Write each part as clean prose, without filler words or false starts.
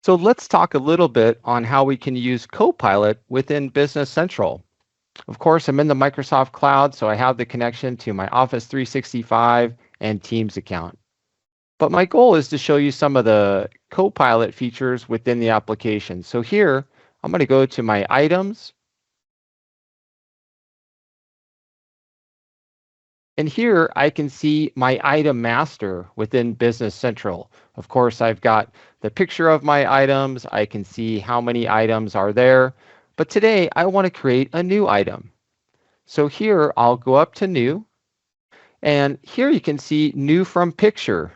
So let's talk a little bit on how we can use Copilot within Business Central. Of course, I'm in the Microsoft Cloud, so I have the connection to my Office 365 and Teams account. But my goal is to show you some of the Copilot features within the application. So here, I'm going to go to my items. And here I can see my item master within Business Central. Of course, I've got the picture of my items. I can see how many items are there. But today I want to create a new item. So here I'll go up to new. And here you can see new from picture.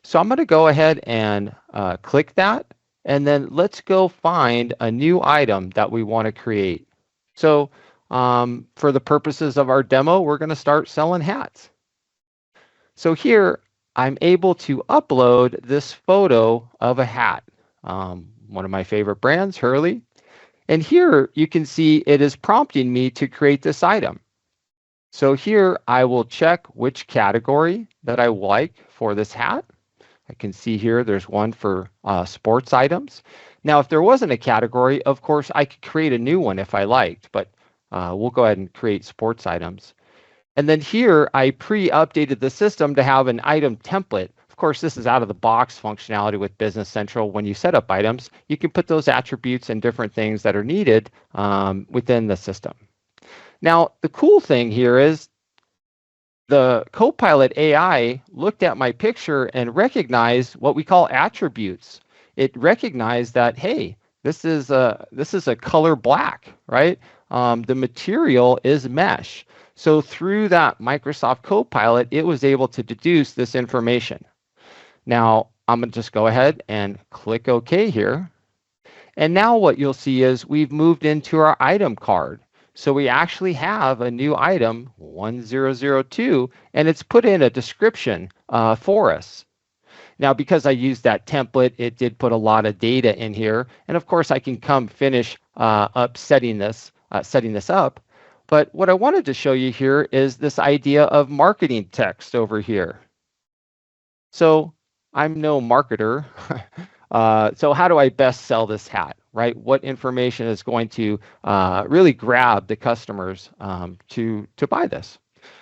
So I'm going to go ahead and click that. And then let's go find a new item that we want to create. So for the purposes of our demo, we're going to start selling hats. So here I'm able to upload this photo of a hat, one of my favorite brands, Hurley. And here you can see it is prompting me to create this item. So here I will check which category that I like for this hat. I can see here there's one for sports items. Now, if there wasn't a category, of course, I could create a new one if I liked, but we'll go ahead and create sports items. And then here I pre-updated the system to have an item template. Of course, this is out of the box functionality with Business Central. When you set up items, you can put those attributes and different things that are needed within the system. Now, the cool thing here is the Copilot AI looked at my picture and recognized what we call attributes. It recognized that, hey, this is a color black, right? The material is mesh. So through that Microsoft Copilot, it was able to deduce this information. Now, I'm going to just go ahead and click OK here. And now what you'll see is we've moved into our item card. So we actually have a new item, 1002, and it's put in a description for us. Now, because I used that template, it did put a lot of data in here. And of course, I can come finish up setting this up. But what I wanted to show you here is this idea of marketing text over here. So I'm no marketer. So how do I best sell this hat, right? What information is going to really grab the customers to buy this?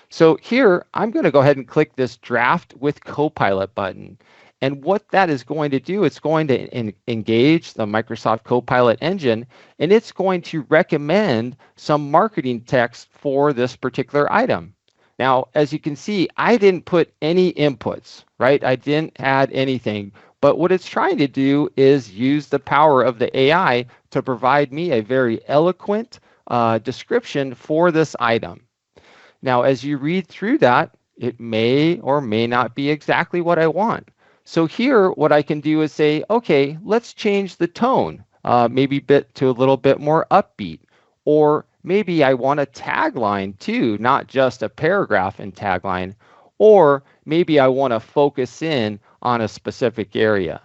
So here, I'm going to go ahead and click this Draft with Copilot button. And what that is going to do, it's going to engage the Microsoft Copilot engine, and it's going to recommend some marketing text for this particular item. Now, as you can see, I didn't put any inputs, right? I didn't add anything. But what it's trying to do is use the power of the AI to provide me a very eloquent description for this item. Now, as you read through that, it may or may not be exactly what I want. So here, what I can do is say, okay, let's change the tone, maybe to a little bit more upbeat. Or maybe I want a tagline too, not just a paragraph in tagline. Or maybe I want to focus in on a specific area.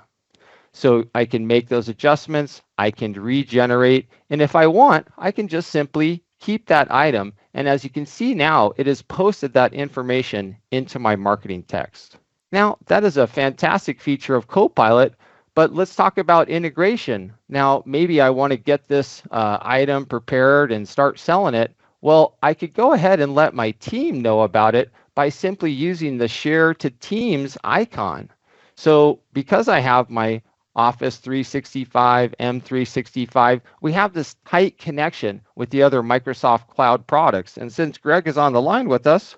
So I can make those adjustments, I can regenerate, and if I want, I can just simply keep that item. And as you can see now, it has posted that information into my marketing text. Now, that is a fantastic feature of Copilot, but let's talk about integration. Now, maybe I want to get this item prepared and start selling it. Well, I could go ahead and let my team know about it by simply using the Share to Teams icon. So because I have my Office 365, M365, we have this tight connection with the other Microsoft Cloud products. And since Greg is on the line with us,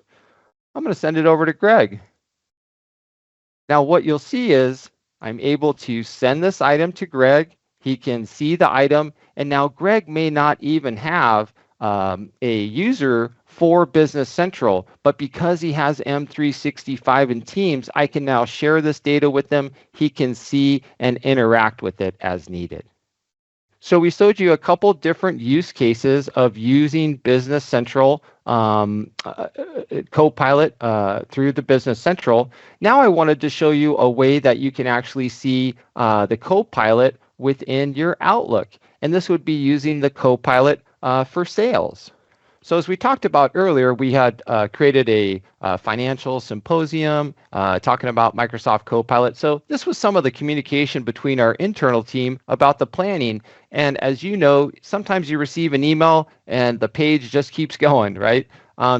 I'm going to send it over to Greg. Now, what you'll see is I'm able to send this item to Greg. He can see the item. And now Greg may not even have a user for Business Central, but because he has M365 and Teams, I can now share this data with him. He can see and interact with it as needed. So we showed you a couple different use cases of using Business Central Copilot through the Business Central. Now I wanted to show you a way that you can actually see the Copilot within your Outlook. And this would be using the Copilot for sales. So as we talked about earlier, we had created a financial symposium talking about Microsoft Copilot. So this was some of the communication between our internal team about the planning. And as you know, sometimes you receive an email and the page just keeps going, right?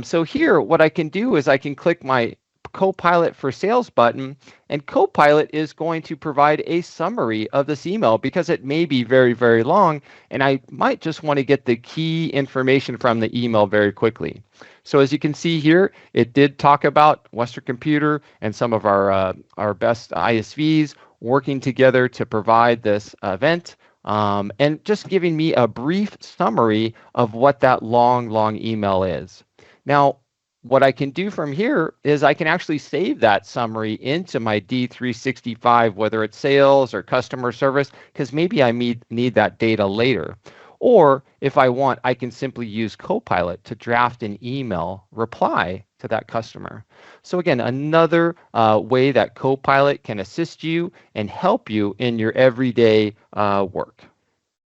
So here, what I can do is I can click my Copilot for Sales button, and Copilot is going to provide a summary of this email because it may be very, very long, and I might just want to get the key information from the email very quickly. So as you can see here, it did talk about Western Computer and some of our best ISVs working together to provide this event. And just giving me a brief summary of what that long email is. Now, what I can do from here is I can actually save that summary into my D365, whether it's sales or customer service, because maybe I need that data later. Or if I want, I can simply use Copilot to draft an email reply to that customer. So again, another way that Copilot can assist you and help you in your everyday work.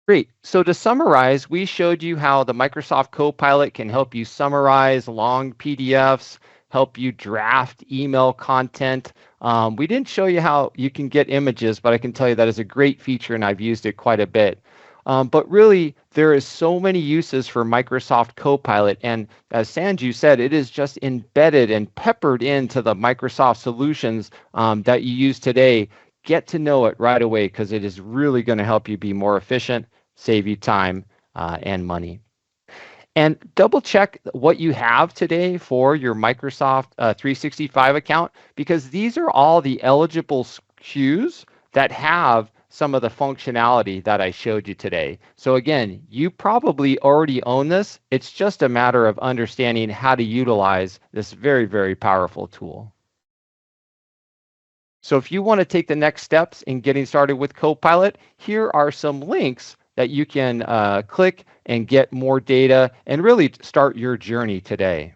Great. So to summarize, we showed you how the Microsoft Copilot can help you summarize long PDFs, help you draft email content. We didn't show you how you can get images, but I can tell you that is a great feature and I've used it quite a bit. But really, there is so many uses for Microsoft Copilot. And as Sanju said, it is just embedded and peppered into the Microsoft solutions that you use today. Get to know it right away because it is really going to help you be more efficient, save you time and money. And double check what you have today for your Microsoft 365 account, because these are all the eligible SKUs that have some of the functionality that I showed you today. So again, you probably already own this. It's just a matter of understanding how to utilize this very, very powerful tool. So if you want to take the next steps in getting started with Copilot, here are some links that you can click and get more data and really start your journey today.